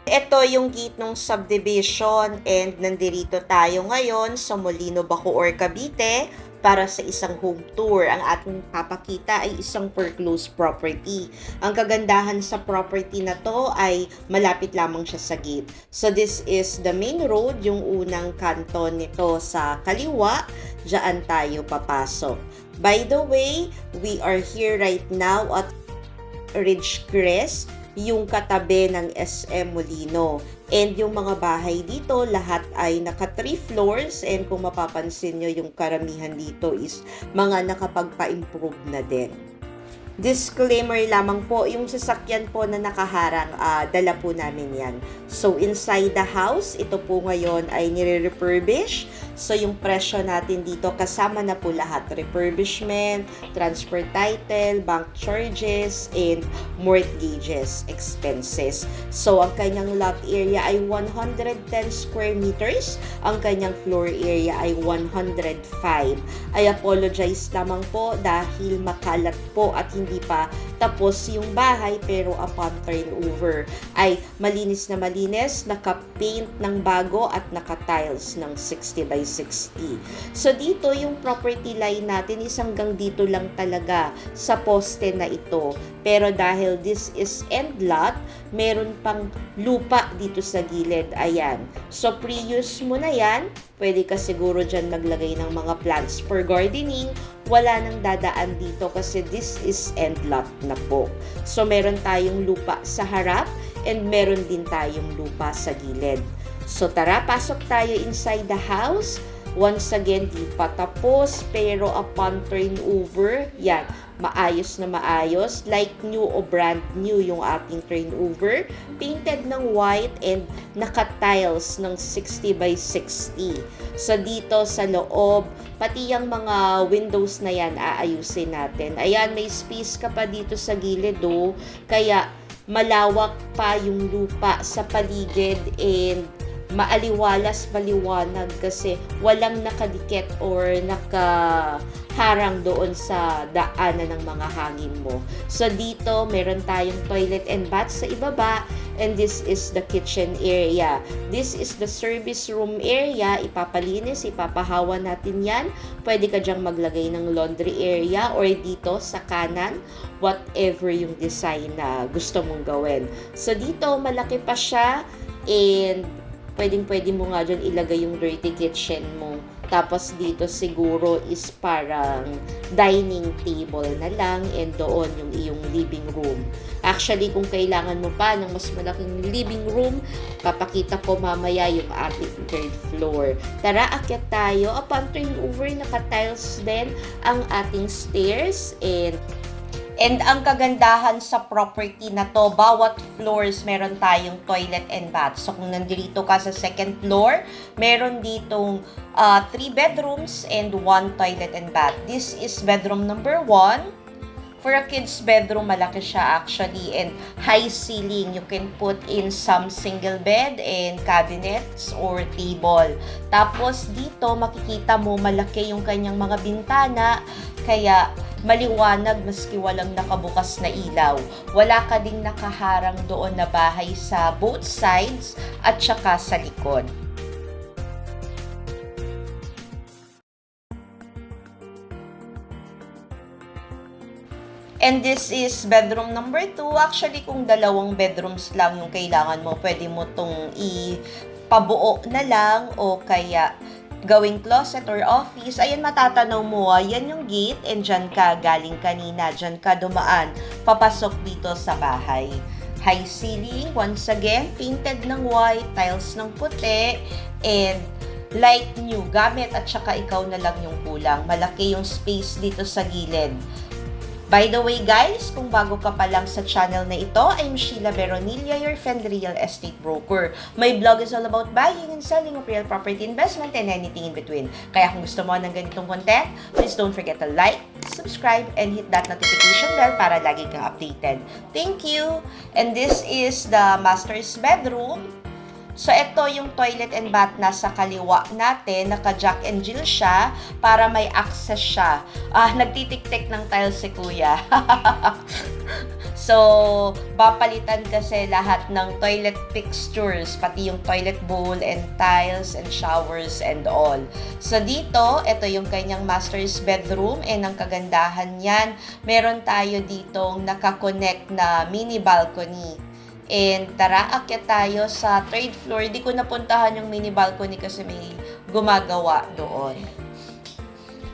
Ito yung gate ng subdivision and nandirito tayo ngayon sa Molino, Bacoor, Cavite para sa isang home tour. Ang ating papakita ay isang foreclosed property. Ang kagandahan sa property na to ay malapit lamang siya sa gate. So this is the main road, yung unang kanto nito sa kaliwa. Diyan tayo papasok. By the way, we are here right now at Ridgecrest, yung katabi ng SM Molino. And yung mga bahay dito, lahat ay naka 3 floors, and kung mapapansin nyo, yung karamihan dito is mga nakapagpa-improve na din. Disclaimer lamang po, yung sasakyan po na nakaharang, dala po namin yan. So, inside the house, ito po ngayon ay nire-refurbish. So, yung presyo natin dito, kasama na po lahat. Refurbishment, transfer title, bank charges, and mortgages expenses. So, ang kanyang lot area ay 110 square meters. Ang kanyang floor area ay 105. I apologize lamang po dahil makalat po at hindi pa tapos yung bahay, pero upon turnover ay malinis na malinis, naka-paint ng bago at naka-tiles ng 60 by 60. So dito yung property line natin is hanggang dito lang talaga sa poste na ito. Pero dahil this is end lot, meron pang lupa dito sa gilid. Ayan. So pre-use mo na yan. Pwede ka siguro dyan maglagay ng mga plants for gardening. Wala nang dadaan dito kasi this is end lot na po. So meron tayong lupa sa harap and meron din tayong lupa sa gilid. So tara, pasok tayo inside the house. Once again, di pa tapos, pero upon turnover, yan, maayos na maayos, like new o brand new yung ating turnover, painted ng white and naka-tiles ng 60 by 60. So dito sa loob, pati yung mga windows na yan, aayusin natin. Ayan, may space ka pa dito sa gilid, oh, kaya malawak pa yung lupa sa paligid and maliwanag kasi walang nakadikit or nakaharang doon sa daanan ng mga hangin mo. So dito, meron tayong toilet and bath sa ibaba, and this is the kitchen area. This is the service room area. Ipapalinis, ipapahawa natin yan. Pwede ka dyang maglagay ng laundry area or dito sa kanan, whatever yung design na gusto mong gawin. So dito, malaki pa siya, and pwedeng-pwede mo nga dyan ilagay yung dirty kitchen mo. Tapos dito siguro is parang dining table na lang, and doon yung iyong living room. Actually, kung kailangan mo pa ng mas malaking living room, papakita ko mamaya yung ating third floor. Tara, akyat tayo. Upon turnover, naka-tiles din ang ating stairs, and ang kagandahan sa property na to, bawat floors meron tayong toilet and bath. So kung nandito ka sa second floor, meron ditong 3 bedrooms and 1 toilet and bath. This is bedroom number 1. For a kid's bedroom, malaki siya actually, and high ceiling. You can put in some single bed and cabinets or table. Tapos dito, makikita mo malaki yung kanyang mga bintana, kaya maliwanag maski walang nakabukas na ilaw. Wala ka ding nakaharang doon na bahay sa both sides at saka sa likod. And this is bedroom number 2. Actually, kung dalawang bedrooms lang yung kailangan mo, pwede mo tong ipabuo na lang o kaya gawing closet or office. Ayan, matatanaw mo, yan yung gate, and dyan ka galing kanina, dyan ka dumaan, papasok dito sa bahay. High ceiling, once again, painted ng white, tiles ng puti, and light new, gamit at saka ikaw na lang yung kulang. Malaki yung space dito sa gilid. By the way guys, kung bago ka pa lang sa channel na ito, I'm Sheila Veronilla, your friend real estate broker. My blog is all about buying and selling of real property investment and anything in between. Kaya kung gusto mo ng ganitong content, please don't forget to like, subscribe, and hit that notification bell para lagi kang updated. Thank you! And this is the master's bedroom. So, ito yung toilet and bath na sa kaliwa natin. Naka-jack and jill siya para may access siya. Nagtitik-tik ng tiles si kuya. So, papalitan kasi lahat ng toilet fixtures, pati yung toilet bowl and tiles and showers and all. So, dito, ito yung kanyang master's bedroom and ang kagandahan yan, meron tayo ditong nakakonect na mini balcony. And tara, akyat tayo sa 3rd floor. Di ko napuntahan yung mini balcony kasi may gumagawa doon.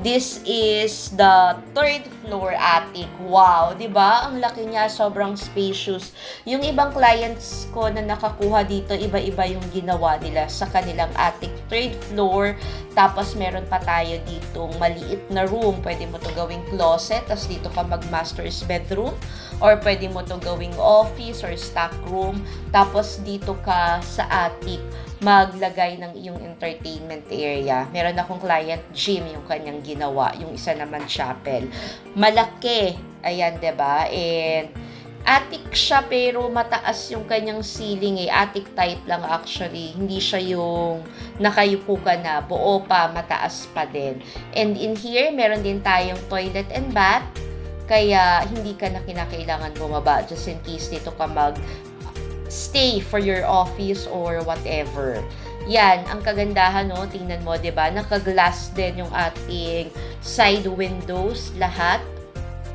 This is the 3rd floor attic. Wow, 'di ba? Ang laki niya, sobrang spacious. Yung ibang clients ko na nakakuha dito, iba-iba yung ginawa nila sa kanilang attic. 3rd floor, tapos meron pa tayo ditong maliit na room. Pwede mo 'to gawing closet, tapos dito ka mag-master's bedroom, or pwede mo 'to gawing office or stock room. Tapos dito ka sa attic maglagay ng iyong entertainment area. Meron akong client, gym yung kanyang ginawa. Yung isa naman, chapel. Malaki. Ayan, 'di ba? And attic siya pero mataas yung kanyang ceiling eh. Attic type lang actually. Hindi siya yung nakayuko ka na. Buo pa, mataas pa din. And in here, meron din tayong toilet and bath. Kaya hindi ka na kinakailangan bumaba just in case dito ka stay for your office or whatever. Yan, ang kagandahan, no? Tingnan mo, 'di ba? Naka-glass din yung ating side windows lahat.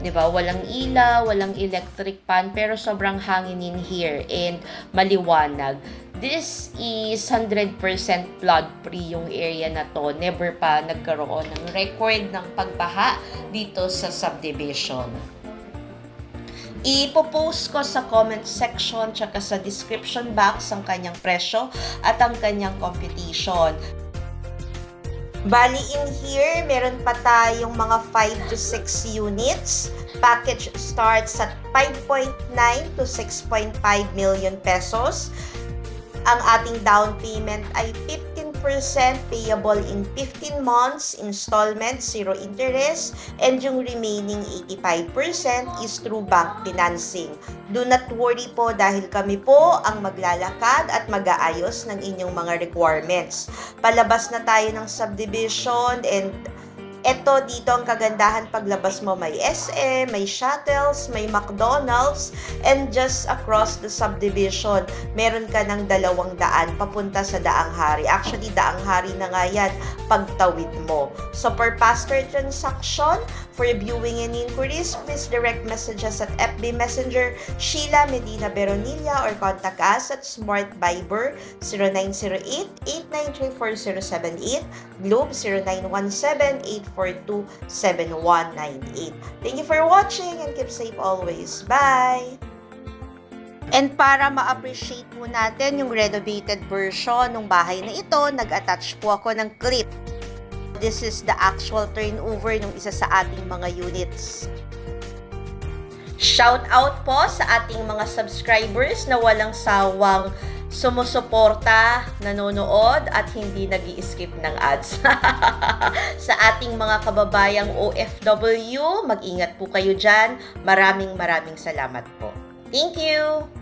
'Di ba? Walang ilaw, walang electric fan, pero sobrang hangin in here and maliwanag. This is 100% flood-free yung area na to. Never pa nagkaroon ng record ng pagbaha dito sa subdivision. Ipopost ko sa comment section tsaka sa description box ang kanyang presyo at ang kanyang computation. Bali in here, meron pa tayong mga 5 to 6 units. Package starts at 5.9 to 6.5 million pesos. Ang ating down payment ay 15% payable in 15 months, installment, 0 interest, and yung remaining 85% is through bank financing. Do not worry po dahil kami po ang maglalakad at mag-aayos ng inyong mga requirements. Palabas na tayo ng subdivision and eto dito ang kagandahan paglabas mo, may SM, may shuttles, may McDonald's, and just across the subdivision, meron ka ng 200 papunta sa Daang Hari. Actually, Daang Hari na nga yan pagtawid mo. So, per pastor transaction, for viewing and inquiries, please direct messages at FB Messenger, Sheila Medina Beronilla, or contact us at Smart Viber 0908-893-4078, Globe 0917-842-7198. Thank you for watching and keep safe always. Bye! And para ma-appreciate po natin yung renovated version ng bahay na ito, nag-attach po ako ng clip. This is the actual turnover ng isa sa ating mga units. Shout out po sa ating mga subscribers na walang sawang sumusuporta, nanonood at hindi nag-i-skip ng ads. Sa ating mga kababayang OFW, mag-ingat po kayo dyan. Maraming salamat po. Thank you!